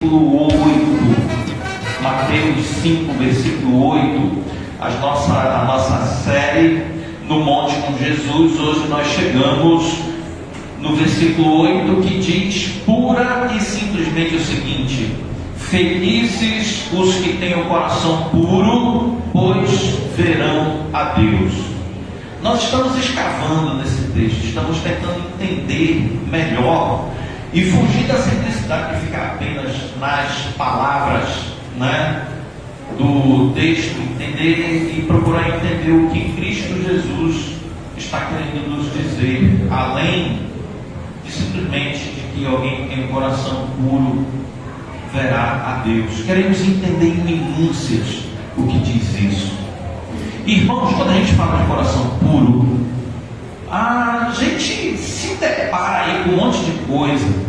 versículo 8, Mateus 5, versículo 8, a nossa série no Monte com Jesus. Hoje nós chegamos no versículo 8, que diz pura e simplesmente o seguinte: felizes os que têm o coração puro, pois verão a Deus. Nós estamos escavando nesse texto, estamos tentando entender melhor e fugir da simplicidade de ficar apenas nas palavras, do texto, entender e procurar entender o que Cristo Jesus está querendo nos dizer, além de simplesmente de que alguém que tem um coração puro verá a Deus. Queremos entender em minúcias o que diz isso. Irmãos, quando a gente fala de coração puro, a gente se depara aí com um monte de coisa,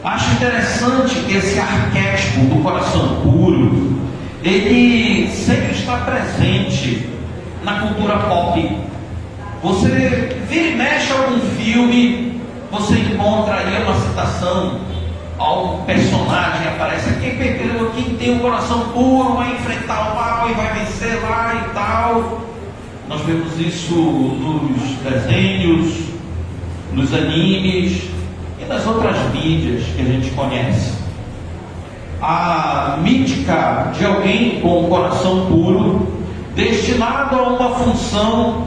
Acho interessante que esse arquétipo do coração puro, ele sempre está presente na cultura pop. Você vira e mexe algum filme, você encontra aí uma citação, algum personagem aparece aqui, quem tem o coração puro vai enfrentar o mal e vai vencer lá e tal. Nós vemos isso nos desenhos, nos animes e nas outras mídias que a gente conhece. A mítica de alguém com o coração puro, destinado a uma função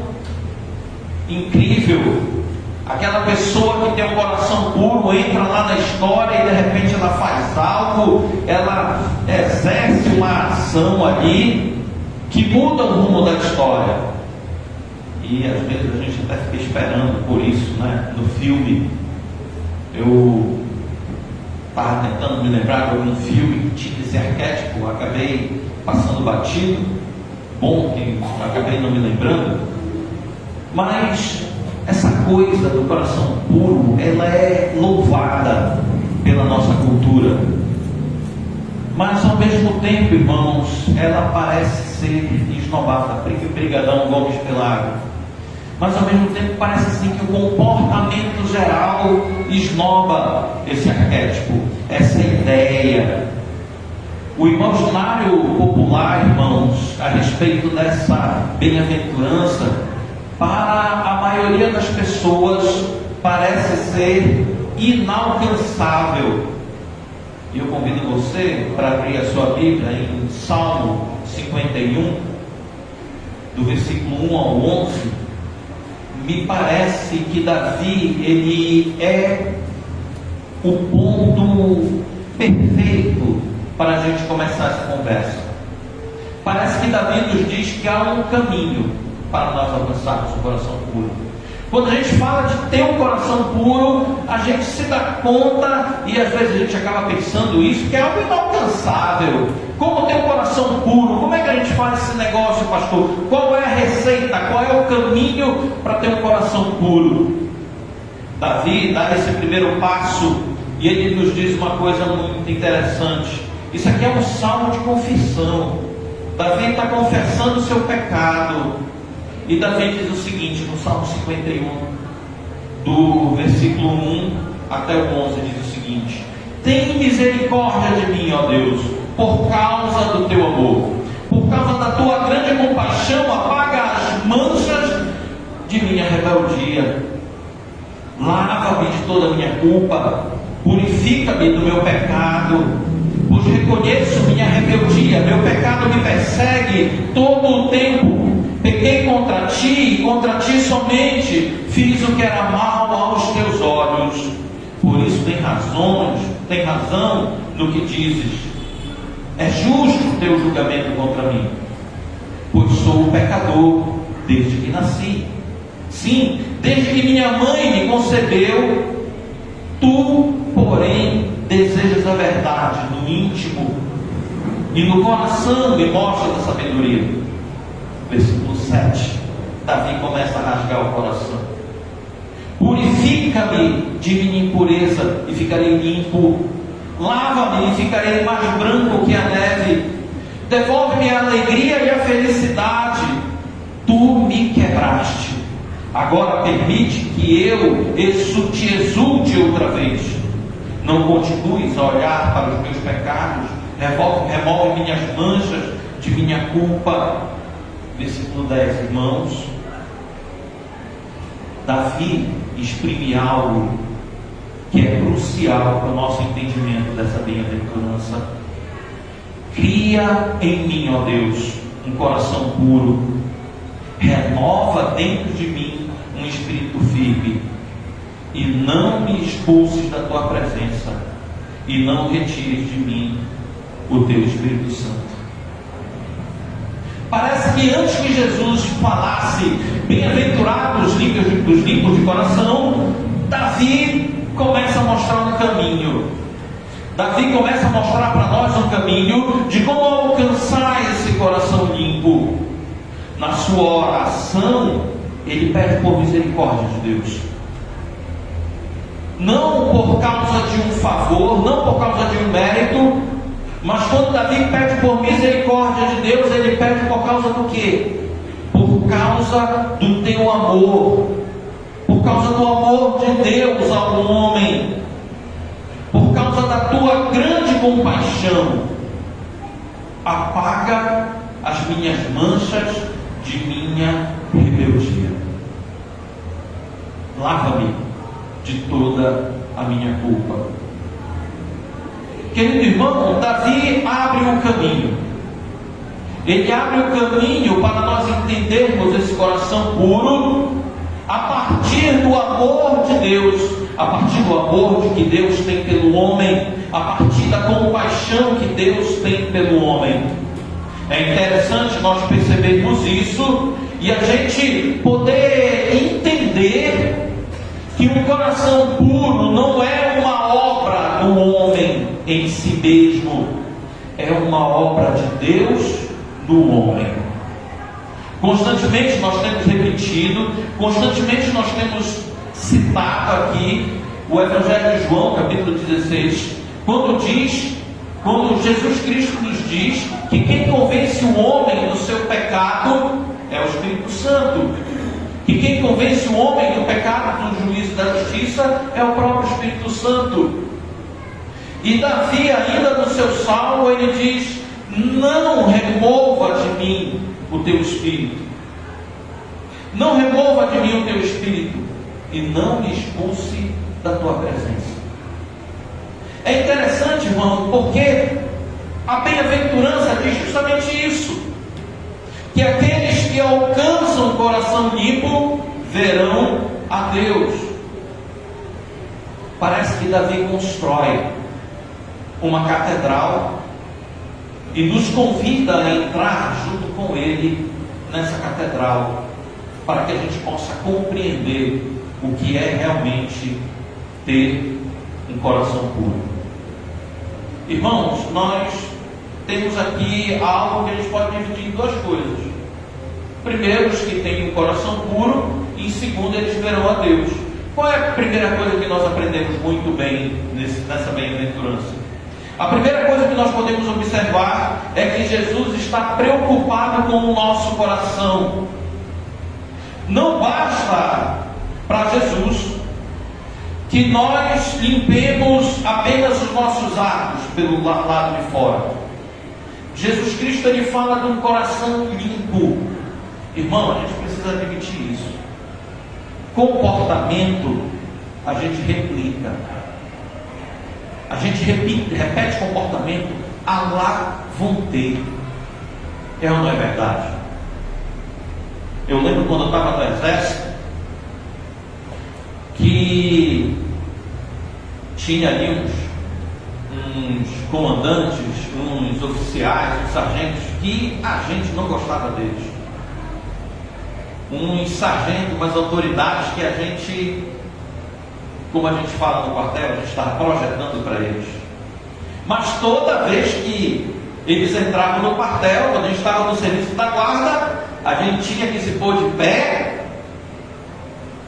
incrível. Aquela pessoa que tem um coração puro entra lá na história e de repente ela faz algo, ela exerce uma ação ali que muda o rumo da história. E às vezes a gente até fica esperando por isso, no filme. Eu estava tentando me lembrar de algum filme que tinha esse arquétipo, acabei passando batido. Bom que acabei não me lembrando. Mas essa coisa do coração puro, ela é louvada pela nossa cultura. Mas ao mesmo tempo, irmãos, ela parece ser esnobada. Brigadão, Gomes Pelago. Mas ao mesmo tempo parece assim que o comportamento geral esnoba esse arquétipo, essa ideia. O imaginário popular, irmãos, a respeito dessa bem-aventurança, para a maioria das pessoas parece ser inalcançável. E eu convido você para abrir a sua Bíblia em Salmo 51, do versículo 1 ao 11. Me parece que Davi, ele é o ponto perfeito para a gente começar essa conversa. Parece que Davi nos diz que há um caminho para nós alcançarmos o coração puro. Quando a gente fala de ter um coração puro, a gente se dá conta, e às vezes a gente acaba pensando isso, que é algo inalcançável. Como ter um coração puro? Como é que a gente faz esse negócio, pastor? Qual é a receita? Qual é o caminho para ter um coração puro? Davi dá esse primeiro passo e ele nos diz uma coisa muito interessante. Isso aqui é um salmo de confissão. Davi está confessando o seu pecado. E Davi diz o seguinte no Salmo 51, do versículo 1 até o 11, diz o seguinte: tem misericórdia de mim, ó Deus, por causa do teu amor, por causa da tua grande compaixão, apaga as manchas de minha rebeldia, lava-me de toda a minha culpa, purifica-me do meu pecado, pois reconheço minha rebeldia, meu pecado me persegue todo o tempo. Pequei contra ti, e contra ti somente fiz o que era mal aos teus olhos. Por isso tem razão no que dizes. É justo o teu julgamento contra mim, pois sou pecador desde que nasci. Sim, desde que minha mãe me concebeu. Tu, porém, desejas a verdade no íntimo, e no coração me mostras a sabedoria. Versículo 7, Davi começa a rasgar o coração. Purifica-me de minha impureza e ficarei limpo. Lava-me e ficarei mais branco que a neve. Devolve-me a alegria e a felicidade. Tu me quebraste. Agora permite que eu te exulte outra vez. Não continues a olhar para os meus pecados, remove minhas manchas de minha culpa. Versículo 10, irmãos. Davi exprime algo que é crucial para o nosso entendimento dessa bem-aventurança. Cria em mim, ó Deus, um coração puro, renova dentro de mim um espírito firme, e não me expulses da tua presença, e não retires de mim o teu Espírito Santo. Parece que antes que Jesus falasse bem-aventurados os limpos de coração, Davi começa a mostrar um caminho. Davi começa a mostrar para nós um caminho de como alcançar esse coração limpo. Na sua oração, ele pede por misericórdia de Deus. Não por causa de um favor, não por causa de um mérito, mas quando Davi pede por misericórdia de Deus, ele pede por causa do quê? Por causa do teu amor, por causa do amor de Deus ao homem, por causa da tua grande compaixão. Apaga as minhas manchas de minha rebeldia. Lava-me de toda a minha culpa. Querido irmão, Davi abre um caminho. Ele abre o caminho para nós entendermos esse coração puro a partir do amor de Deus, a partir do amor que Deus tem pelo homem, a partir da compaixão que Deus tem pelo homem. É interessante nós percebermos isso e a gente poder entender que um coração puro não é uma obra do homem em si mesmo, é uma obra de Deus do homem. Constantemente nós temos repetido, constantemente nós temos citado aqui o Evangelho de João, capítulo 16, quando Jesus Cristo nos diz que quem convence o homem do seu pecado é o Espírito Santo, que quem convence o homem do pecado, do juízo e da justiça é o próprio Espírito Santo. E Davi, ainda no seu salmo, ele diz: não remova de mim o teu Espírito, não remova de mim o teu Espírito, e não me expulse da tua presença. É interessante, irmão, porque a bem-aventurança diz justamente isso, que aqueles que alcançam o coração limpo verão a Deus. Parece que Davi constrói uma catedral e nos convida a entrar junto com ele nessa catedral, para que a gente possa compreender o que é realmente ter um coração puro. Irmãos, nós temos aqui algo que a gente pode dividir em duas coisas. Primeiro, os que têm um coração puro, e segundo, eles verão a Deus. Qual é a primeira coisa que nós aprendemos muito bem nessa bem-aventurança? A primeira coisa que nós podemos observar é que Jesus está preocupado com o nosso coração. Não basta para Jesus que nós limpemos apenas os nossos atos pelo lado de fora. Jesus Cristo, ele fala de um coração limpo. Irmão, a gente precisa admitir isso. Comportamento a gente replica, a gente repete comportamento à la vontade. É ou não é verdade? Eu lembro quando eu estava no exército, que tinha ali uns comandantes, uns oficiais, uns sargentos, que a gente não gostava deles. Uns sargentos, umas autoridades que a gente, como a gente fala no quartel, a gente estava projetando para eles. Mas toda vez que eles entravam no quartel, quando a gente estava no serviço da guarda, a gente tinha que se pôr de pé,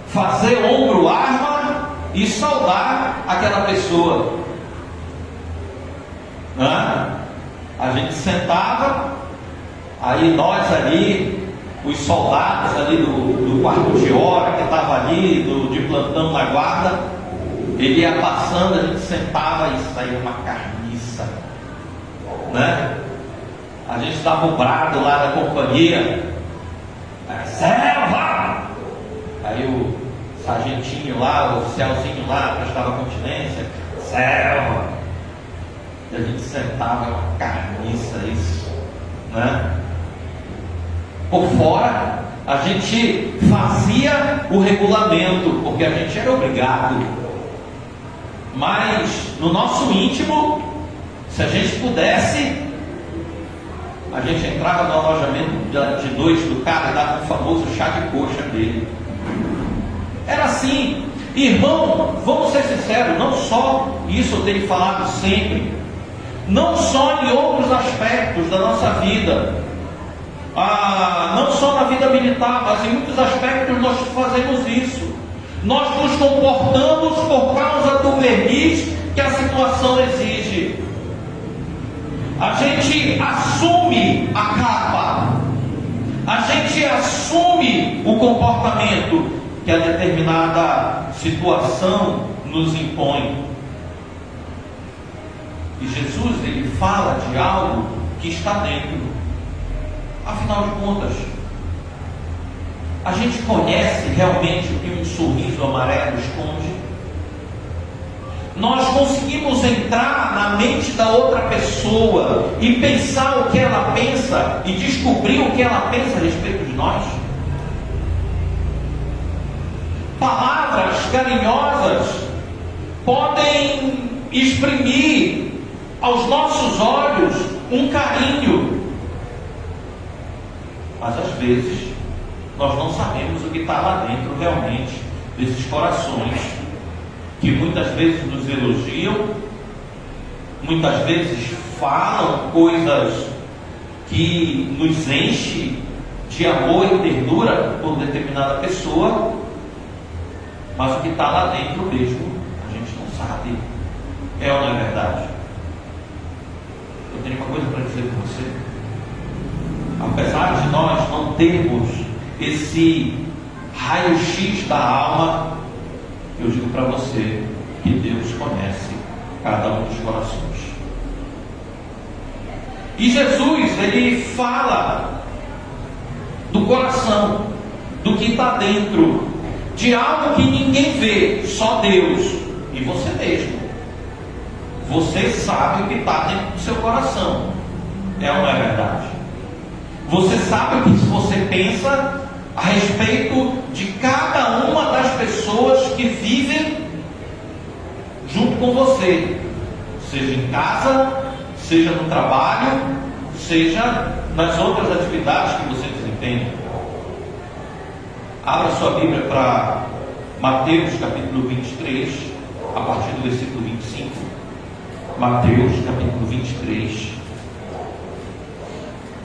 fazer ombro, arma e saudar aquela pessoa. A gente sentava, aí nós ali, os soldados ali do quarto de hora que estava ali, de plantão na guarda, ele ia passando, a gente sentava e saía uma carniça, né? A gente dava um brado lá da companhia, selva! Aí o sargentinho lá, o oficialzinho lá, prestava continência, selva! E a gente sentava, uma carniça, isso, né? Por fora, a gente fazia o regulamento, porque a gente era obrigado. Mas no nosso íntimo, se a gente pudesse, a gente entrava no alojamento de noite do cara e dava o famoso chá de coxa dele. Era assim. Irmão, vamos ser sinceros, não só isso eu tenho falado sempre, não só em outros aspectos da nossa vida, não só na vida militar, mas em muitos aspectos nós fazemos isso. Nós nos comportamos por causa do verniz que a situação exige. A gente assume a capa, a gente assume o comportamento que a determinada situação nos impõe. E Jesus, ele fala de algo que está dentro. Afinal de contas, a gente conhece realmente o que um sorriso amarelo esconde? Nós conseguimos entrar na mente da outra pessoa e pensar o que ela pensa e descobrir o que ela pensa a respeito de nós? Palavras carinhosas podem exprimir aos nossos olhos um carinho, mas às vezes nós não sabemos o que está lá dentro realmente desses corações que muitas vezes nos elogiam, muitas vezes falam coisas que nos enchem de amor e ternura por determinada pessoa, mas o que está lá dentro mesmo a gente não sabe. É ou não é verdade? Eu tenho uma coisa para dizer para você. Apesar de nós não termos esse raio-x da alma, eu digo para você que Deus conhece cada um dos corações. E Jesus, ele fala do coração, do que está dentro, de algo que ninguém vê, só Deus e você mesmo. Você sabe o que está dentro do seu coração. É ou não é verdade? Você sabe o que você pensa a respeito de cada uma das pessoas que vivem junto com você, seja em casa, seja no trabalho, seja nas outras atividades que você desempenha. Abra sua Bíblia para Mateus capítulo 23, a partir do versículo 25. Mateus capítulo 23,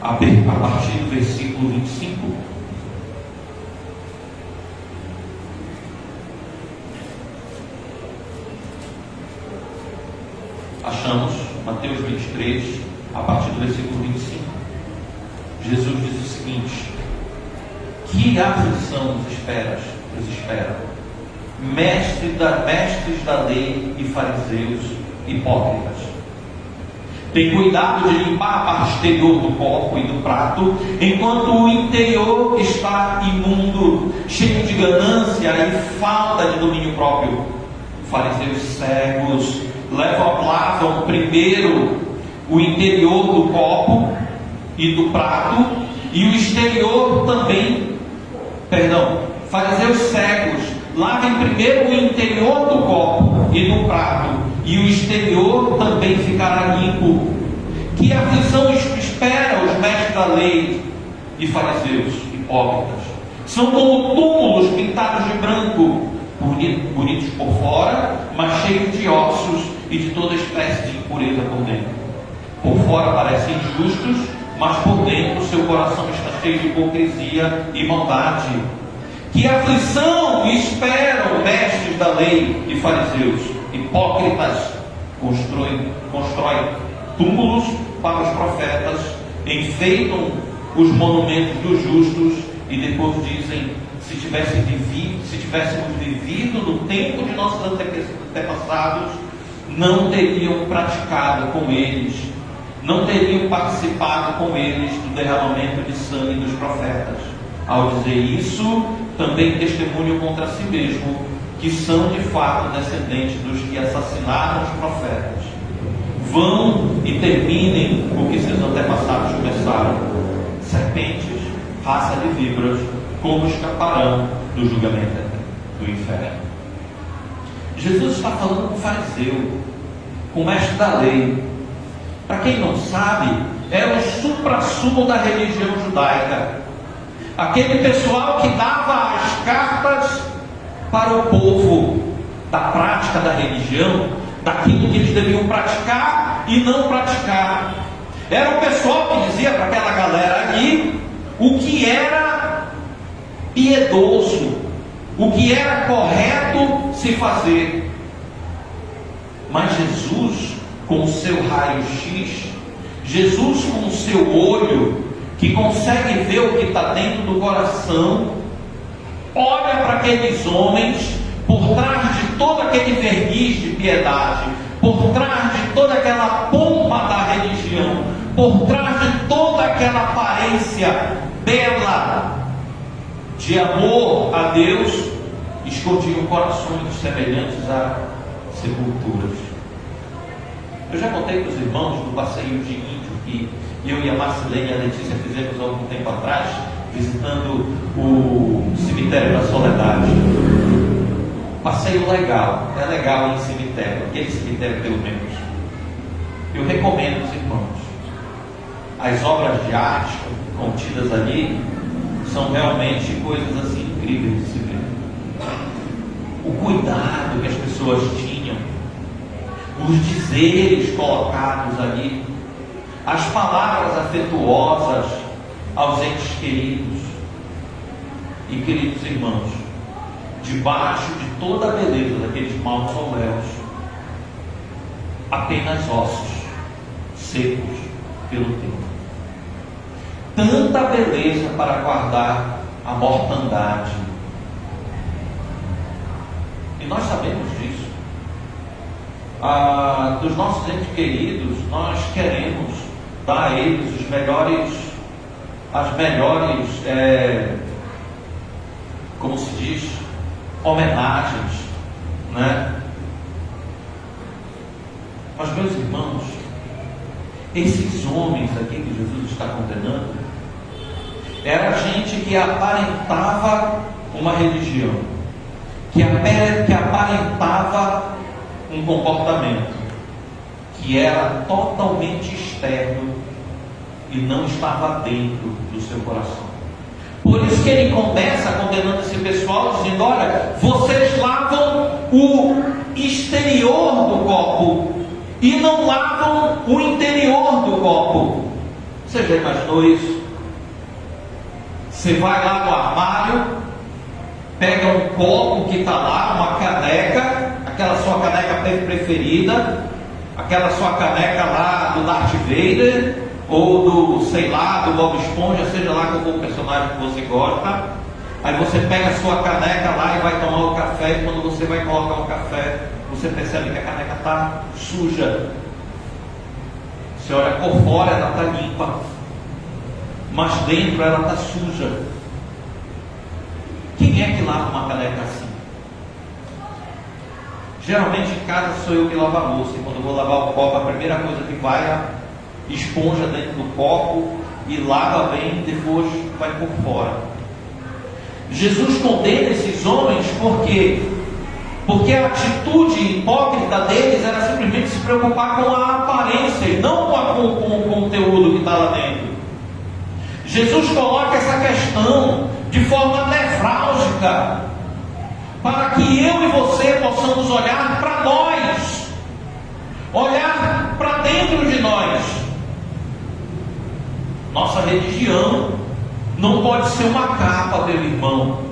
a partir do versículo 25. Achamos Mateus 23, a partir do versículo 25. Jesus diz o seguinte: que aflição nos espera, mestres da lei e fariseus hipócritas. Tem cuidado de limpar a parte exterior do copo e do prato, enquanto o interior está imundo, cheio de ganância e falta de domínio próprio. Fariseus cegos lavam primeiro o interior do copo e do prato, e o exterior também. Fariseus cegos, lavem primeiro o interior do copo e do prato, e o exterior também ficará limpo. Que aflição espera os mestres da lei e fariseus hipócritas? São como túmulos pintados de branco, bonitos por fora, mas cheios de ossos e de toda espécie de impureza por dentro. Por fora parecem justos, mas por dentro seu coração está cheio de hipocrisia e maldade. Que aflição esperam mestres da lei e fariseus hipócritas? Constroem túmulos para os profetas, enfeitam os monumentos dos justos e depois dizem: se tivéssemos vivido no tempo de nossos antepassados, não teriam praticado com eles, não teriam participado com eles do derramamento de sangue dos profetas. Ao dizer isso, também testemunham contra si mesmo que são de fato descendentes dos que assassinaram os profetas. Vão e terminem o que seus antepassados começaram. Serpentes, raça de víboras, como escaparão do julgamento do inferno? Jesus está falando com o fariseu, com o mestre da lei. Para quem não sabe, era o suprassumo da religião judaica. Aquele pessoal que dava as cartas para o povo da prática da religião, daquilo que eles deviam praticar e não praticar. Era o pessoal que dizia para aquela galera ali o que era piedoso, o que era correto se fazer. Mas Jesus, com o seu raio-x, Jesus com o seu olho, que consegue ver o que está dentro do coração, olha para aqueles homens, por trás de todo aquele verniz de piedade, por trás de toda aquela pompa da religião, por trás de toda aquela aparência bela de amor a Deus, escondiam corações semelhantes a sepulturas. Eu já contei para os irmãos do passeio de índio que eu e a Marcelene e a Letícia fizemos há algum tempo atrás, visitando o cemitério da Soledade. Passeio legal, é legal em cemitério, aquele cemitério pelo menos. Eu recomendo aos irmãos. As obras de arte contidas ali são realmente coisas assim incríveis de se ver. O cuidado que as pessoas tinham, os dizeres colocados ali, as palavras afetuosas aos entes queridos. E queridos irmãos, debaixo de toda a beleza daqueles mausoléus, apenas ossos secos pelo tempo. Tanta beleza para guardar a mortandade. E nós sabemos disso. Dos nossos entes queridos, nós queremos dar a eles as melhores, como se diz, homenagens, né? Mas, meus irmãos, esses homens aqui que Jesus está condenando, era gente que aparentava uma religião, que aparentava um comportamento que era totalmente externo e não estava dentro do seu coração. Por isso que ele começa condenando esse pessoal, dizendo: olha, vocês lavam o exterior do copo e não lavam o interior do copo. Você já imaginou isso? Você vai lá no armário, pega um copo que está lá, uma caneca, aquela sua caneca preferida, aquela sua caneca lá do Darth Vader, ou do, sei lá, do Bob Esponja, seja lá qual for o personagem que você gosta. Aí você pega a sua caneca lá e vai tomar o café, e quando você vai colocar o café, você percebe que a caneca está suja. Você olha por fora, ela está limpa, mas dentro ela está suja. Quem é que lava uma caneca assim? Geralmente em casa sou eu que lavo a louça, e quando eu vou lavar o copo, a primeira coisa que vai é a esponja dentro do copo e lava bem, depois vai por fora. Jesus condena esses homens porque a atitude hipócrita deles era simplesmente se preocupar com a aparência e não com o conteúdo que está lá dentro. Jesus coloca essa questão de forma nevrálgica para que eu e você possamos olhar para nós, olhar para dentro de nós. Nossa religião não pode ser uma capa, meu irmão,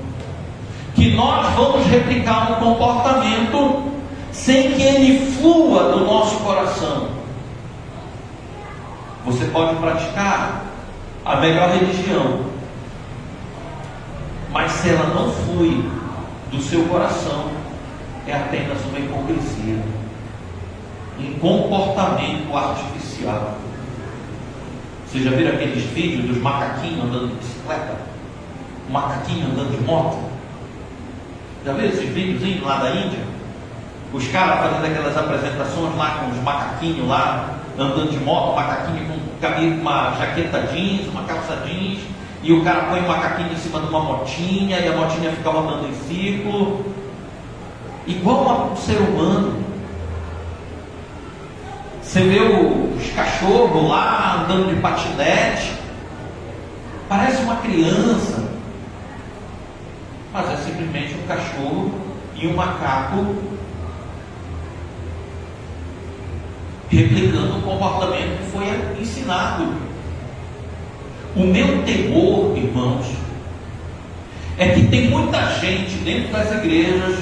que nós vamos replicar um comportamento sem que ele flua do nosso coração. Você pode praticar a melhor religião, Mas se ela não flui do seu coração, é apenas uma hipocrisia, um comportamento artificial. Vocês já viram aqueles vídeos dos macaquinhos andando de bicicleta? O macaquinho andando de moto? Já viram esses videozinhos lá da Índia? Os caras fazendo aquelas apresentações lá com os macaquinhos lá, andando de moto, macaquinho com uma jaqueta jeans, uma calça jeans, e o cara põe o macaquinho em cima de uma motinha, e a motinha ficava andando em círculo, igual a um ser humano. Você vê os cachorros lá andando de patinete, parece uma criança, mas é simplesmente um cachorro e um macaco replicando o comportamento que foi ensinado. O meu temor, irmãos, é que tem muita gente dentro das igrejas,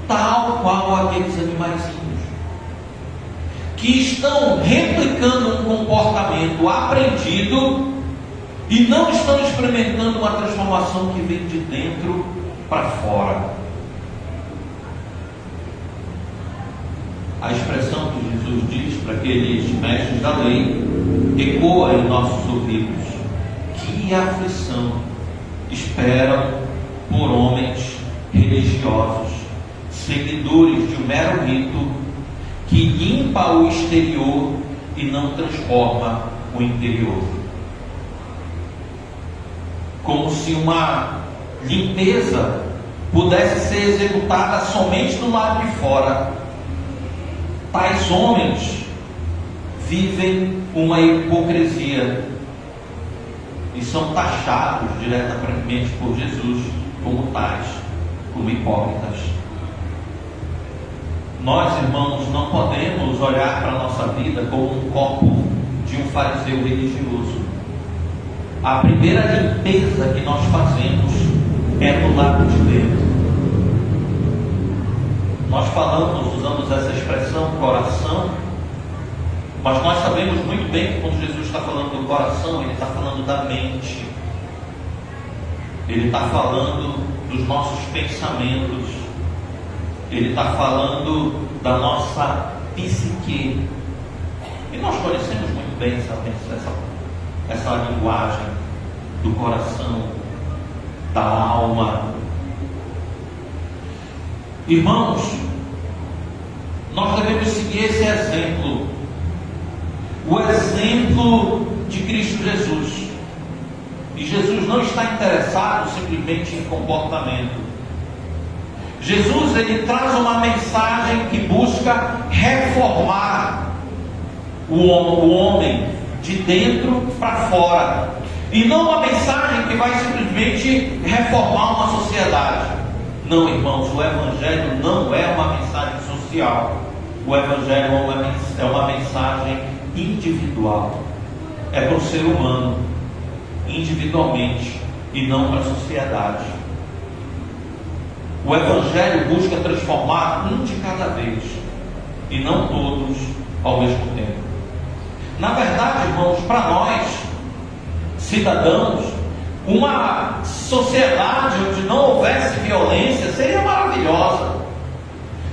tal qual aqueles animaizinhos, que estão replicando um comportamento aprendido e não estão experimentando uma transformação que vem de dentro para fora. A expressão que Jesus diz para aqueles mestres da lei ecoa em nossos ouvidos: que aflição esperam por homens religiosos, seguidores de um mero rito, que limpa o exterior e não transforma o interior. Como se uma limpeza pudesse ser executada somente do lado de fora. Tais homens vivem uma hipocrisia e são taxados diretamente por Jesus como tais, como hipócritas. Nós, irmãos, não podemos olhar para a nossa vida como um copo de um fariseu religioso. A primeira limpeza que nós fazemos é do lado de dentro. Nós usamos essa expressão coração, mas nós sabemos muito bem que quando Jesus está falando do coração, Ele está falando da mente. Ele está falando dos nossos pensamentos. Ele está falando da nossa psique. E nós conhecemos muito bem essa linguagem do coração, da alma. Irmãos, nós devemos seguir esse exemplo, o exemplo de Cristo Jesus. E Jesus não está interessado simplesmente em comportamento. Jesus, ele traz uma mensagem que busca reformar o homem de dentro para fora, e não uma mensagem que vai simplesmente reformar uma sociedade. Não, irmãos, o Evangelho não é uma mensagem social. O Evangelho é uma mensagem individual. É para o ser humano, individualmente, e não para a sociedade. O Evangelho busca transformar um de cada vez, e não todos ao mesmo tempo. Na verdade, irmãos, para nós, cidadãos, uma sociedade onde não houvesse violência seria maravilhosa.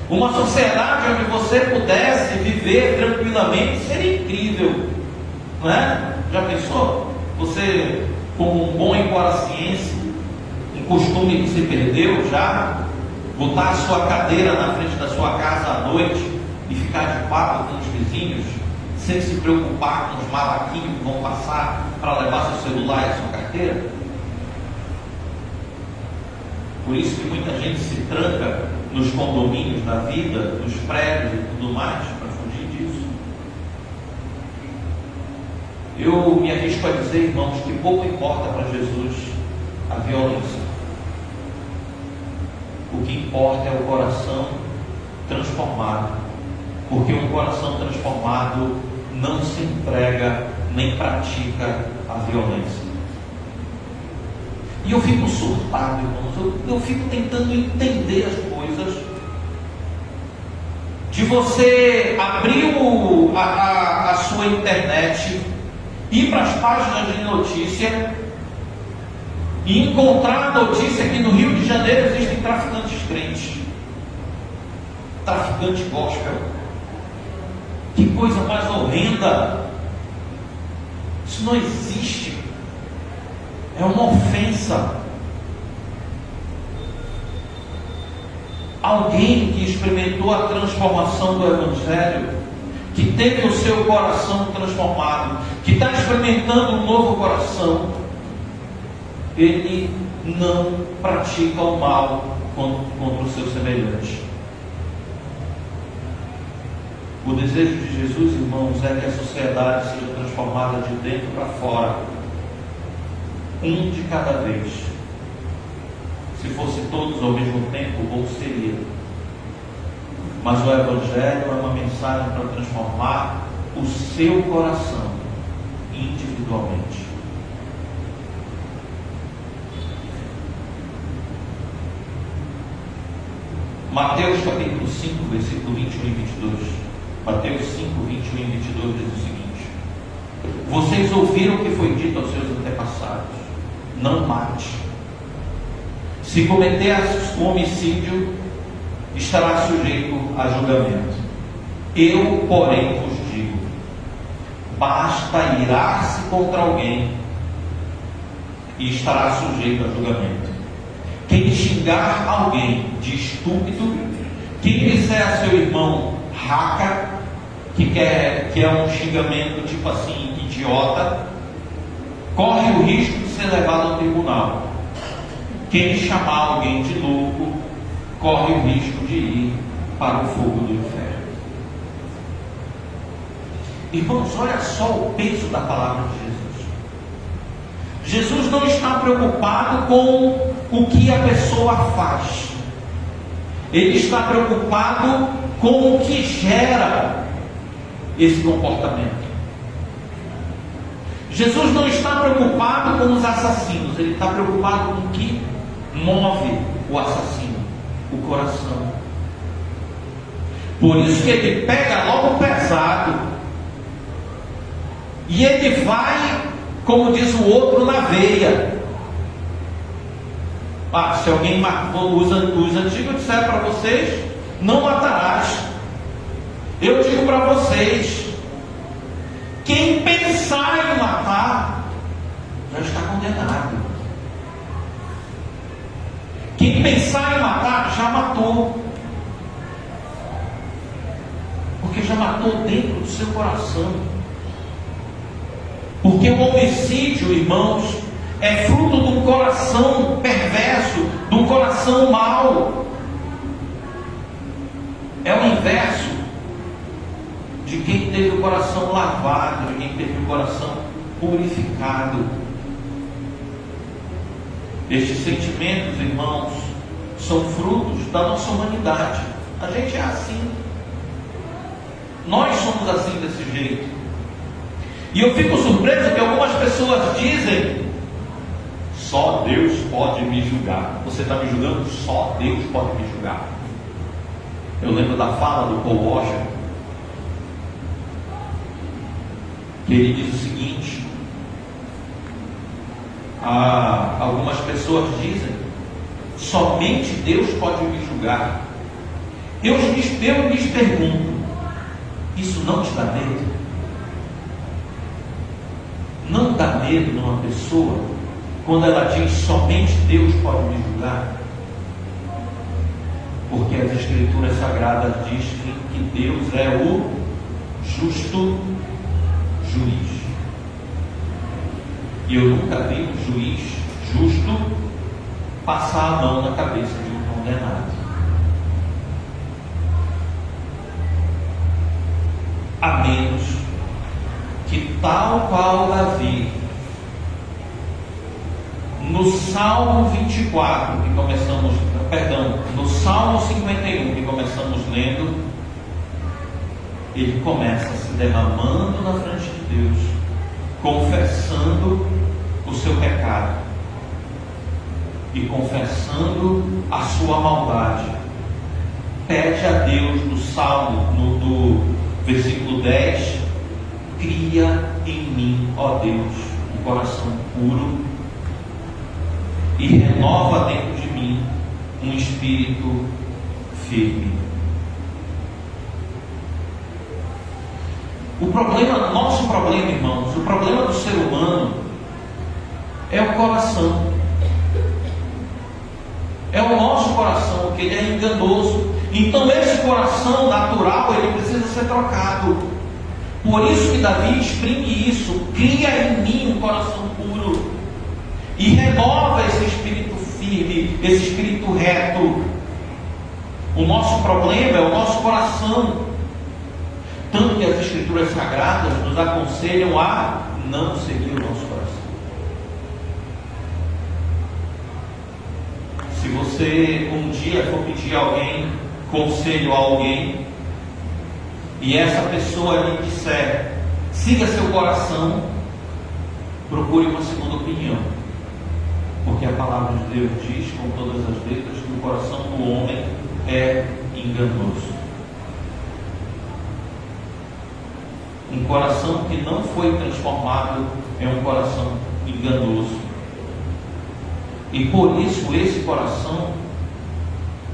Uma sociedade onde você pudesse viver tranquilamente seria incrível, não é? Já pensou? Você, como um bom iguaraciense, um costume que se perdeu já, botar a sua cadeira na frente da sua casa à noite e ficar de papo com os vizinhos, sem se preocupar com os malaquinhos que vão passar para levar seu celular e sua carteira? Por isso que muita gente se tranca nos condomínios da vida, nos prédios e tudo mais, para fugir disso. Eu me arrisco a dizer, irmãos, que pouco importa para Jesus a violência. O que importa é o coração transformado, porque um coração transformado não se entrega nem pratica a violência. E eu fico surtado, irmãos, eu fico tentando entender as coisas, de você abrir a sua internet, ir para as páginas de notícia e encontrar a notícia que no Rio de Janeiro existem traficantes crentes, traficante gospel. Que coisa mais horrenda! Isso não existe. É uma ofensa. Alguém que experimentou a transformação do Evangelho, que teve o seu coração transformado, que está experimentando um novo coração, ele não pratica o mal contra o seu semelhante. O desejo de Jesus, irmãos, é que a sociedade seja transformada de dentro para fora, um de cada vez. Se fosse todos ao mesmo tempo, bom seria. Mas o Evangelho é uma mensagem para transformar o seu coração individualmente. Mateus capítulo 5, versículo 21 e 22. Mateus 5, 21 e 22 diz o seguinte: vocês ouviram o que foi dito aos seus antepassados: não mate. Se cometer homicídio, estará sujeito a julgamento. Eu, porém, vos digo: basta irar-se contra alguém e estará sujeito a julgamento. Quem xingar alguém de estúpido, quem disser a seu irmão raca, que é um xingamento tipo assim, idiota, corre o risco de ser levado ao tribunal. Quem chamar alguém de louco, corre o risco de ir para o fogo do inferno. Irmãos, olha só o peso da palavra de Jesus. Jesus não está preocupado com o que a pessoa faz. Ele está preocupado com o que gera esse comportamento. Jesus não está preocupado com os assassinos, ele está preocupado com o que move o assassino, o coração. Por isso que ele pega logo pesado e ele vai, como diz o outro, na veia. Se alguém os antigos disseram para vocês: não matarás. Eu digo para vocês: quem pensar em matar já está condenado. Quem pensar em matar já matou, porque já matou dentro do seu coração. Porque o homicídio, irmãos, é fruto de um coração perverso, de um coração mau. É o inverso de quem teve o coração lavado, de quem teve o coração purificado. Estes sentimentos, irmãos, são frutos da nossa humanidade. A gente é assim. Nós somos assim, desse jeito. E eu fico surpreso que algumas pessoas dizem: só Deus pode me julgar. Você está me julgando? Só Deus pode me julgar. Eu lembro da fala do Paul Washer, que ele diz o seguinte: algumas pessoas dizem: somente Deus pode me julgar. Eu lhes pergunto: isso não te dá medo? Não dá medo numa pessoa quando ela diz: somente Deus pode me julgar? Porque as Escrituras Sagradas dizem que Deus é o justo juiz. E eu nunca vi um juiz justo passar a mão na cabeça de um condenado. A menos que, tal qual Davi, no Salmo 24, no Salmo 51, que começamos lendo, ele começa se derramando na frente de Deus, confessando o seu pecado e confessando a sua maldade. Pede a Deus no Salmo, no versículo 10: cria em mim, ó Deus, um coração puro e renova dentro de mim um espírito firme. Nosso problema, irmãos, o problema do ser humano é o coração. É o nosso coração, que ele é enganoso. Então esse coração natural, ele precisa ser trocado. Por isso que Davi exprime isso: cria em mim um coração puro e renova esse espírito firme, esse espírito reto. O nosso problema é o nosso coração. Tanto que as Escrituras Sagradas nos aconselham a não seguir o nosso coração. Se você um dia for pedir conselho a alguém, e essa pessoa lhe disser, siga seu coração, procure uma segunda opinião. Porque a palavra de Deus diz, com todas as letras, que o coração do homem é enganoso. Um coração que não foi transformado é um coração enganoso. E por isso esse coração,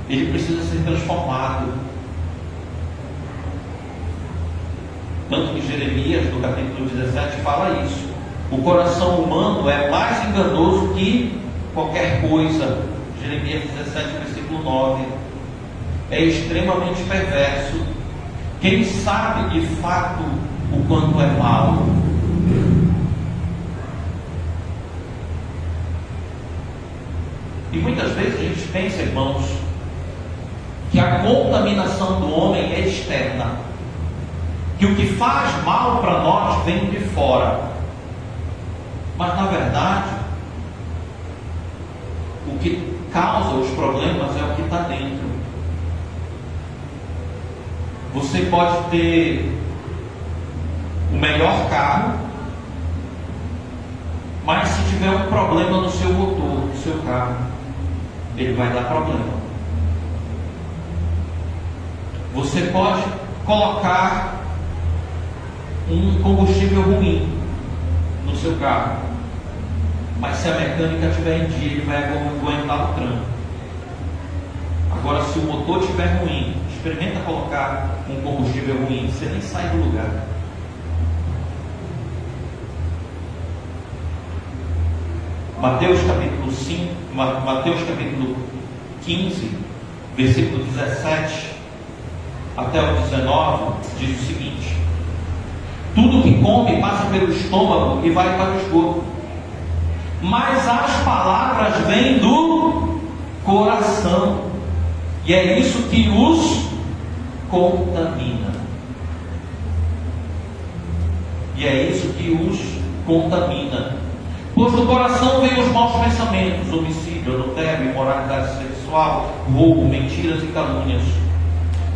ele precisa ser transformado. Tanto que Jeremias, no capítulo 17, fala isso. O coração humano é mais enganoso que qualquer coisa. Jeremias 17, versículo 9. É extremamente perverso. Quem sabe de fato o quanto é mal? E muitas vezes a gente pensa, irmãos, que a contaminação do homem é externa, que o que faz mal para nós vem de fora. Mas na verdade, o que causa os problemas é o que está dentro. Você pode ter o melhor carro, mas se tiver um problema no seu motor, no seu carro, ele vai dar problema. Você pode colocar um combustível ruim no seu carro, mas se a mecânica estiver em dia, ele vai aguentar o tranco. Agora, se o motor estiver ruim, experimenta colocar um combustível ruim, você nem sai do lugar. Mateus capítulo 15, versículo 17 até o 19, diz o seguinte: tudo que come passa pelo estômago e vai para o esgoto, mas as palavras vêm do coração, e é isso que os contamina. E é isso que os contamina. Pois do coração vêm os maus pensamentos, homicídio, adultério, imoralidade sexual, roubo, mentiras e calúnias.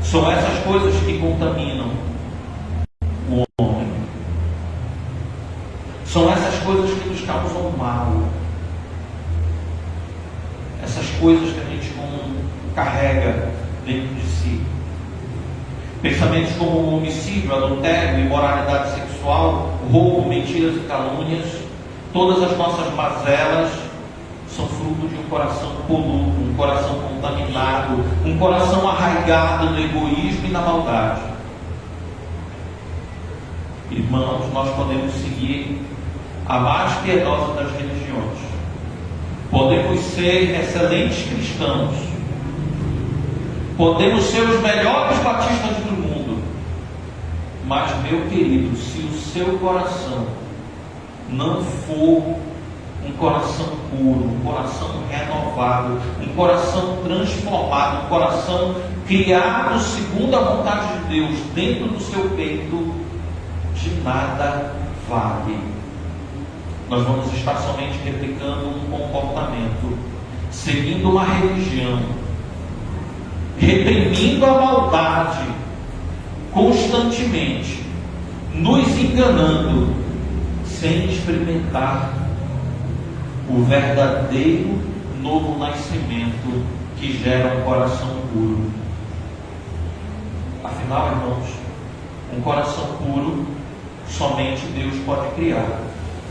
São essas coisas que contaminam o homem. São essas coisas que nos causam mal. Essas coisas que a gente carrega dentro de si. Pensamentos como homicídio, adultério, imoralidade sexual, roubo, mentiras e calúnias. Todas as nossas mazelas são fruto de um coração poluído, um coração contaminado, um coração arraigado no egoísmo e na maldade. Irmãos, nós podemos seguir a mais piedosa das religiões, podemos ser excelentes cristãos, podemos ser os melhores batistas do mundo, mas, meu querido, se o seu coração não for um coração puro, um coração renovado, um coração transformado, um coração criado segundo a vontade de Deus dentro do seu peito, de nada vale. Nós vamos estar somente replicando um comportamento, seguindo uma religião, reprimindo a maldade constantemente, nos enganando, sem experimentar o verdadeiro novo nascimento que gera um coração puro. Afinal, irmãos, um coração puro somente Deus pode criar,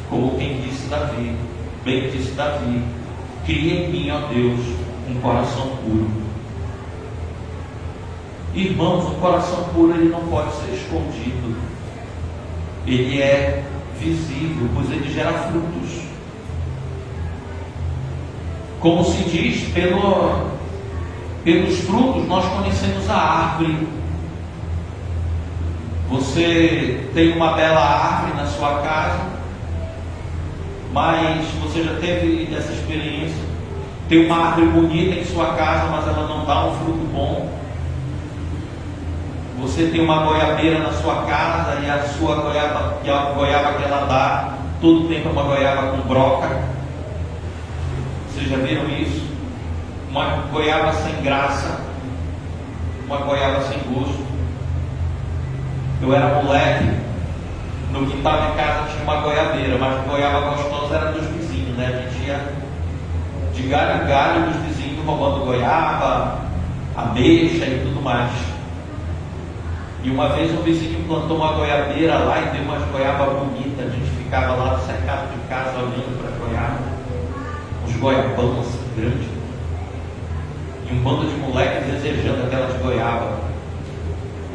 como bem disse Davi, Cria em mim, ó Deus, um coração puro. Irmãos, um coração puro ele não pode ser escondido. Ele é visível, pois ele gera frutos. Como se diz, pelos frutos nós conhecemos a árvore. Você tem uma bela árvore na sua casa, mas você já teve essa experiência? Tem uma árvore bonita em sua casa, mas ela não dá um fruto bom. Você tem uma goiabeira na sua casa e a sua goiaba, que ela dá, todo tempo é uma goiaba com broca. Vocês já viram isso? Uma goiaba sem graça, uma goiaba sem gosto. Eu era moleque, no quintal de casa tinha uma goiabeira, mas a goiaba gostosa era dos vizinhos, né? A gente ia de galho em galho dos vizinhos roubando goiaba, ameixa e tudo mais. E uma vez um vizinho plantou uma goiabeira lá e deu umas goiabas bonitas. A gente ficava lá no cercado de casa olhando para a goiaba, uns goiabão assim grandes, e um bando de moleques desejando aquelas goiabas.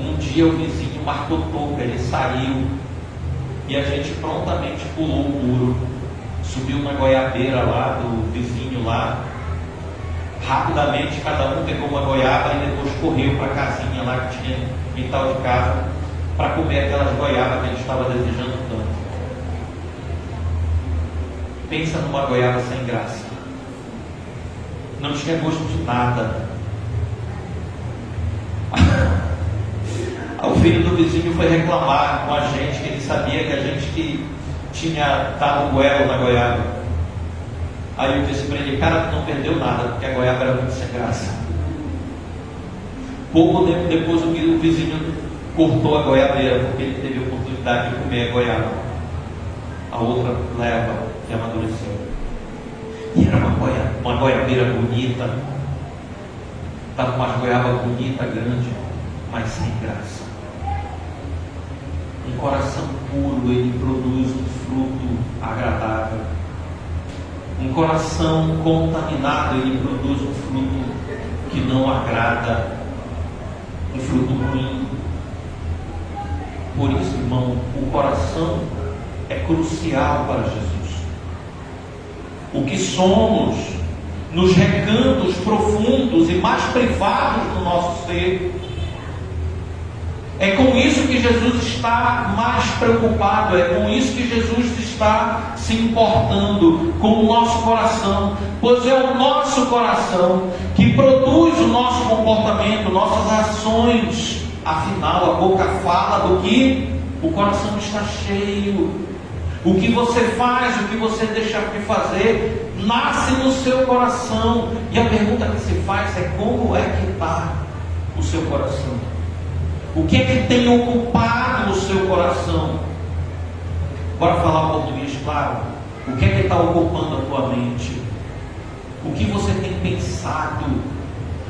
Um dia o vizinho marcou touca, ele saiu e a gente prontamente pulou o muro, subiu na goiabeira lá do vizinho lá. Rapidamente cada um pegou uma goiaba e depois correu para a casinha lá que tinha no quintal de casa para comer aquelas goiabas que a gente estava desejando tanto. Pensa numa goiaba sem graça, não tinha gosto de nada. O filho do vizinho foi reclamar com a gente que ele sabia que a gente que tinha dado goela na goiaba. Aí eu disse para ele: cara, tu não perdeu nada, porque a goiaba era muito sem graça. Pouco tempo depois o vizinho cortou a goiabeira, porque ele teve a oportunidade de comer a goiaba. A outra leva que amadureceu. E era uma goiabeira bonita. Estava umas goiabas bonitas, grandes, mas sem graça. Um coração puro, ele produz um fruto agradável. Um coração contaminado, ele produz um fruto que não agrada, um fruto ruim. Por isso, irmão, o coração é crucial para Jesus. O que somos nos recantos profundos e mais privados do nosso ser, é com isso que Jesus está mais preocupado, é com isso que Jesus está se importando, com o nosso coração, pois é o nosso coração que produz o nosso comportamento, nossas ações. Afinal, a boca fala do que o coração está cheio. O que você faz, o que você deixa de fazer, nasce no seu coração. E a pergunta que se faz é: como é que está o seu coração? O que é que tem ocupado o seu coração? Bora falar português claro. O que é que está ocupando a tua mente? O que você tem pensado?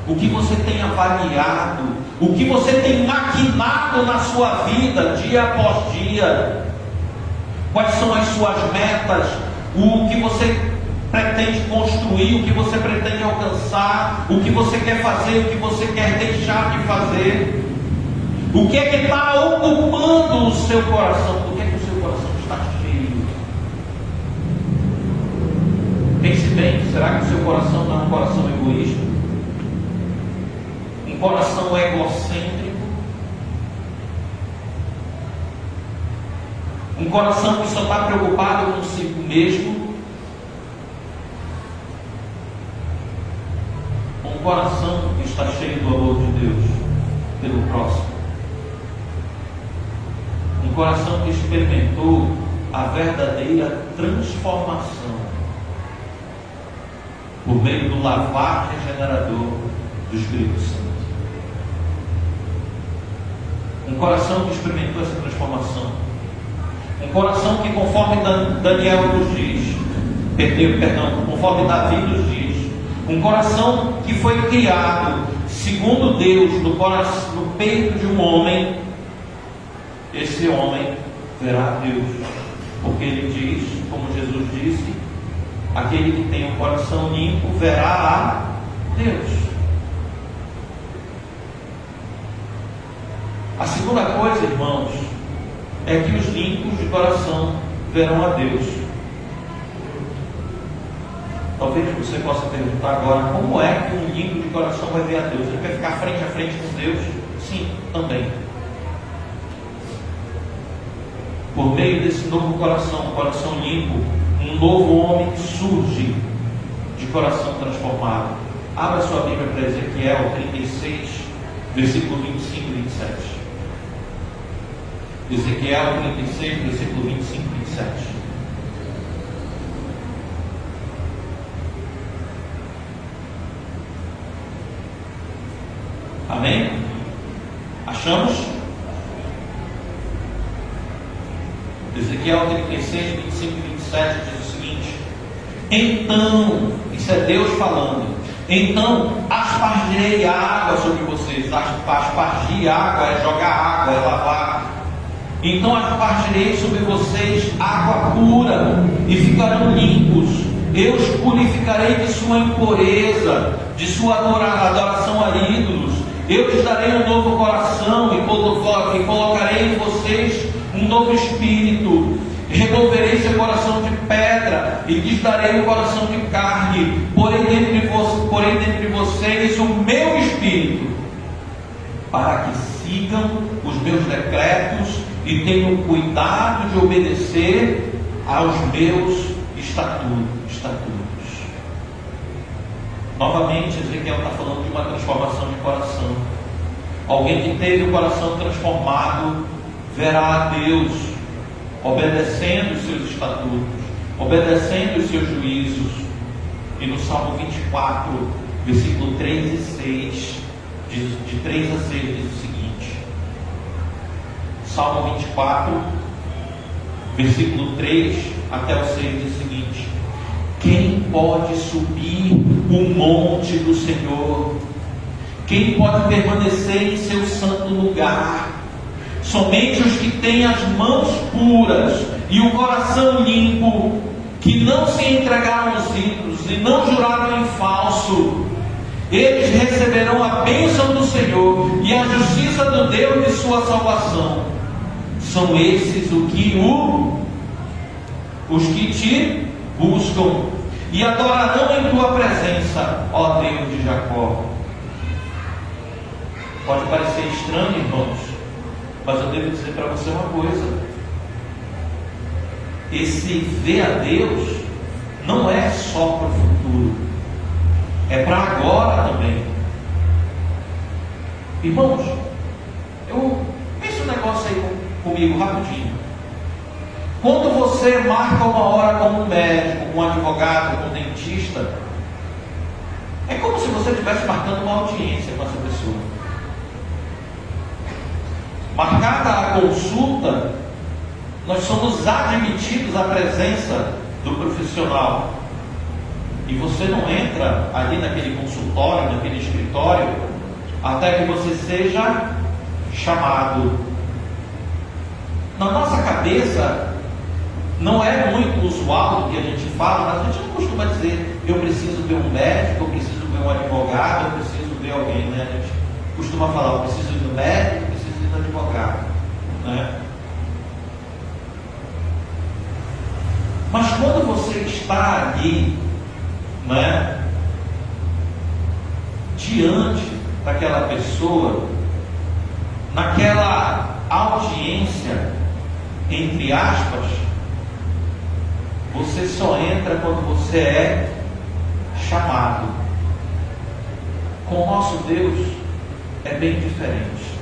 O que você tem avaliado? O que você tem maquinado na sua vida, dia após dia? Quais são as suas metas? O que você pretende construir? O que você pretende alcançar? O que você quer fazer? O que você quer deixar de fazer? O que é que está ocupando o seu coração? Do que é que o seu coração está cheio? Pense bem, será que o seu coração não é um coração egoísta? Um coração egocêntrico? Um coração que só está preocupado consigo mesmo? Um coração que está cheio do amor de Deus pelo próximo? Um coração que experimentou a verdadeira transformação por meio do lavar regenerador do Espírito Santo. Um coração que experimentou essa transformação. Um coração que, conforme Daniel nos diz, conforme Davi nos diz, um coração que foi criado segundo Deus no peito de um homem. Esse homem verá Deus, porque ele diz, como Jesus disse, aquele que tem o coração limpo verá a Deus. A segunda coisa, irmãos, é que os limpos de coração verão a Deus. Talvez você possa perguntar agora, como é que um limpo de coração vai ver a Deus? Ele vai ficar frente a frente com Deus? Sim, também. Por meio desse novo coração limpo, um novo homem surge de coração transformado. Abra sua Bíblia para Ezequiel 36, versículo 25 e 27. Ezequiel 36, versículo 25 e 27. Amém? Achamos? Ezequiel 36, 25 e 27 diz o seguinte: então, isso é Deus falando, então aspargirei água sobre vocês. Aspargir água é jogar água, é lavar. Então aspargirei sobre vocês água pura e ficarão limpos. Eu os purificarei de sua impureza, de sua adoração a ídolos. Eu lhes darei um novo coração e colocarei em vocês um novo espírito. Removerei seu coração de pedra e lhes darei um coração de carne. Porém dentre vocês o meu espírito, para que sigam os meus decretos e tenham cuidado de obedecer aos meus estatutos. Novamente, Ezequiel está falando de uma transformação de coração. Alguém que teve o coração transformado verá a Deus, obedecendo os seus estatutos, obedecendo os seus juízos. E no Salmo 24, versículo 3 e 6, de 3 a 6, diz o seguinte: Salmo 24, versículo 3 até o 6 diz o seguinte: quem pode subir o monte do Senhor? Quem pode permanecer em seu santo lugar? Somente os que têm as mãos puras e o coração limpo, que não se entregaram aos ídolos e não juraram em falso. Eles receberão a bênção do Senhor e a justiça do Deus de sua salvação. São esses os que te buscam e adorarão em tua presença, ó Deus de Jacó. Pode parecer estranho, irmãos, mas eu devo dizer para você uma coisa: esse ver a Deus não é só para o futuro, é para agora também. Irmãos, pense um negócio aí comigo rapidinho. Quando você marca uma hora com um médico, com um advogado, com um dentista, é como se você estivesse marcando uma audiência com essa pessoa. Marcada a consulta, nós somos admitidos à presença do profissional. E você não entra ali naquele consultório, naquele escritório, até que você seja chamado. Na nossa cabeça, não é muito usual do que a gente fala, mas a gente não costuma dizer: eu preciso ver um médico, eu preciso ver um advogado, eu preciso ver alguém, né? A gente costuma falar: eu preciso ir no médico, eu preciso ir no advogado, né? Mas quando você está ali, né, diante daquela pessoa, naquela audiência, entre aspas, você só entra quando você é chamado. Com o nosso Deus é bem diferente.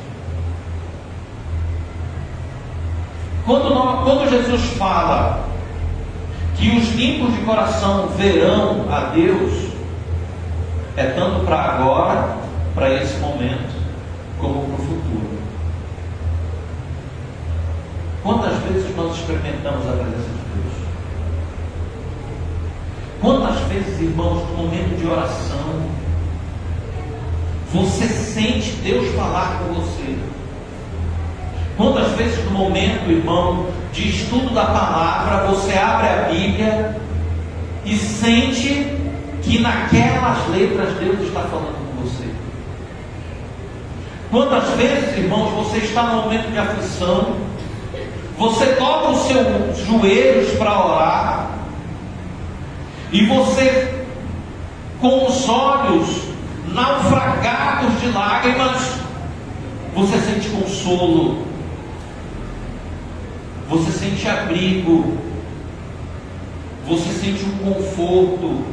Quando Jesus fala que os limpos de coração verão a Deus, é tanto para agora, para esse momento, como para o futuro. Quantas vezes nós experimentamos a presença de Deus? Quantas vezes, irmãos, no momento de oração, você sente Deus falar com você? Quantas vezes no momento, irmão, de estudo da palavra, você abre a Bíblia e sente que naquelas letras Deus está falando com você. Quantas vezes, irmãos, você está num momento de aflição, você dobra os seus joelhos para orar, e você, com os olhos naufragados de lágrimas, você sente consolo, você sente abrigo, você sente um conforto.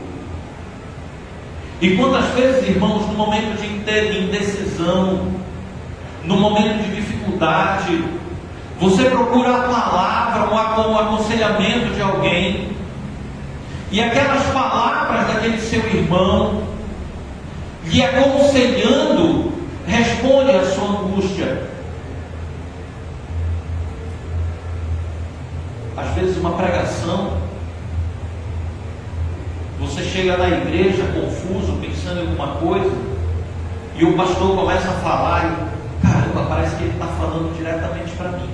E quantas vezes, irmãos, no momento de indecisão, no momento de dificuldade, você procura a palavra ou o aconselhamento de alguém, e aquelas palavras daquele seu irmão, lhe aconselhando, responde à sua angústia. Às vezes uma pregação, você chega na igreja confuso, pensando em alguma coisa, e o pastor começa a falar e, caramba, parece que ele está falando diretamente para mim.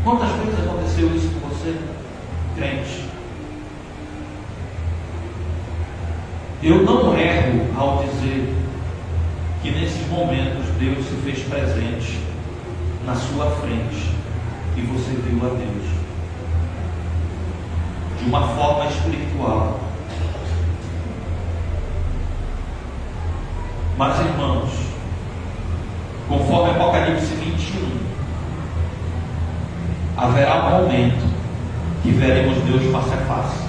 Quantas vezes aconteceu isso com você, crente? Eu não erro ao dizer que nesses momentos Deus se fez presente na sua frente e você viu a Deus de uma forma espiritual. Mas, irmãos, conforme Apocalipse 21, haverá um momento que veremos Deus face a face.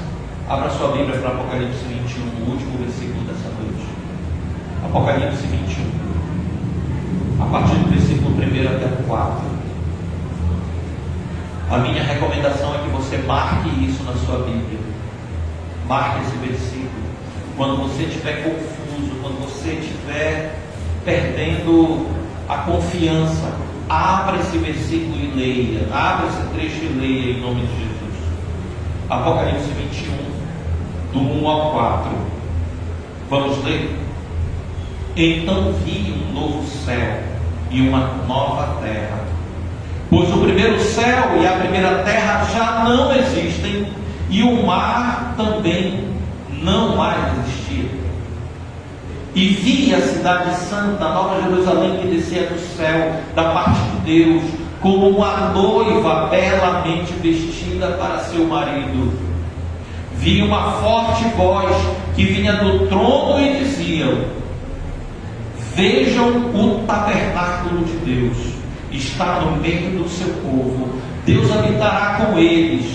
Abra sua Bíblia para Apocalipse 21, o último versículo dessa noite. Apocalipse 21, a partir do versículo 1 até o 4. A minha recomendação é que você marque isso na sua Bíblia. Marque esse versículo. Quando você estiver confuso, quando você estiver perdendo a confiança, abra esse versículo e leia. Abra esse trecho e leia em nome de Jesus. Apocalipse 21, do 1 ao 4. Vamos ler? Então vi um novo céu e uma nova terra, pois o primeiro céu e a primeira terra já não existem, e o mar também não mais existia. E vi a cidade santa, a Nova Jerusalém, que descia do céu, da parte de Deus, como uma noiva belamente vestida para seu marido. Vi uma forte voz que vinha do trono e dizia: vejam o tabernáculo de Deus, está no meio do seu povo, Deus habitará com eles,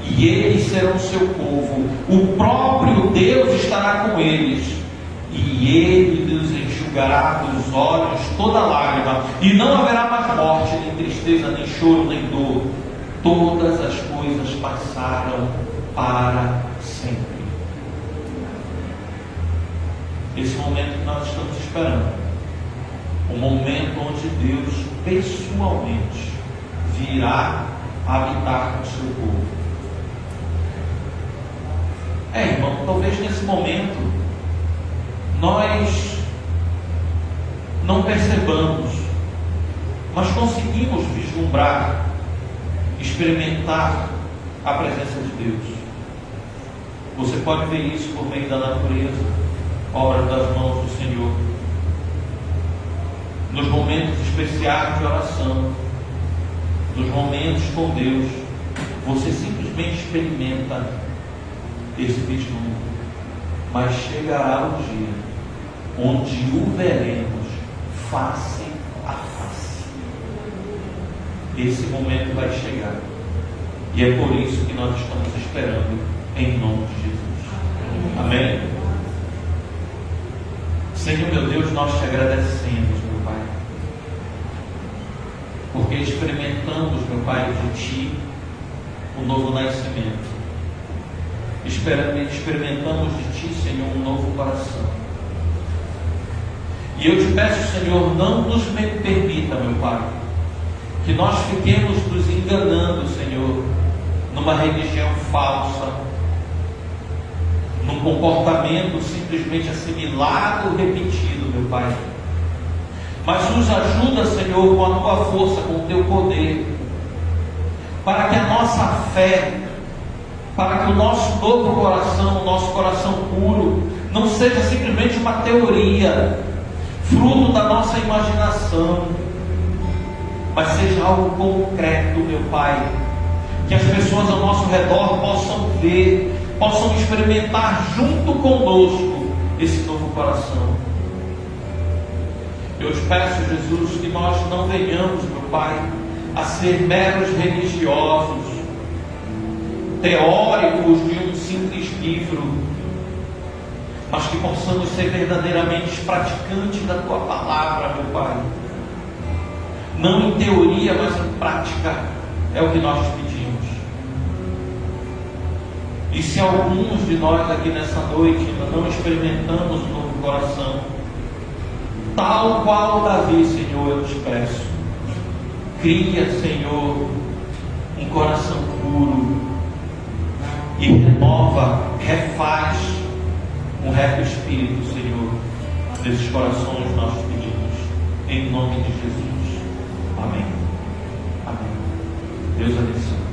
e eles serão seu povo, o próprio Deus estará com eles, e Ele lhes enxugará dos olhos toda lágrima, e não haverá mais morte, nem tristeza, nem choro, nem dor. Todas as coisas passaram para sempre. Esse momento que nós estamos esperando, o momento onde Deus pessoalmente virá habitar com o seu povo. Irmão, talvez nesse momento nós não percebamos, mas conseguimos vislumbrar, experimentar a presença de Deus. Você pode ver isso por meio da natureza, obra das mãos do Senhor. Nos momentos especiais de oração, nos momentos com Deus, você simplesmente experimenta esse vislumbre. Mas chegará o dia onde o veremos face a face. Esse momento vai chegar, e é por isso que nós estamos esperando, em nome de Jesus. Amém? Senhor meu Deus, nós te agradecemos, meu Pai, porque experimentamos, meu Pai, de Ti o novo nascimento. Experimentamos de Ti, Senhor, um novo coração. E eu te peço, Senhor, não nos permita, meu Pai, que nós fiquemos nos enganando, Senhor, numa religião falsa, num comportamento simplesmente assimilado, repetido, meu Pai. Mas nos ajuda, Senhor, com a Tua força, com o Teu poder, para que a nossa fé para que o nosso novo coração, o nosso coração puro, não seja simplesmente uma teoria, fruto da nossa imaginação, mas seja algo concreto, meu Pai, que as pessoas ao nosso redor possam ver, possam experimentar junto conosco esse novo coração. Eu te peço, Jesus, que nós não venhamos, meu Pai, a ser meros religiosos, teóricos de um simples livro, mas que possamos ser verdadeiramente praticantes da Tua palavra, meu Pai. Não em teoria, mas em prática, é o que nós pedimos. E se alguns de nós aqui nessa noite ainda não experimentamos um novo coração, tal qual Davi, Senhor, eu te peço, cria, Senhor, um coração puro e renova, refaz um reto espírito, Senhor, nesses corações nós pedimos, em nome de Jesus. Amém. Amém. Deus abençoe.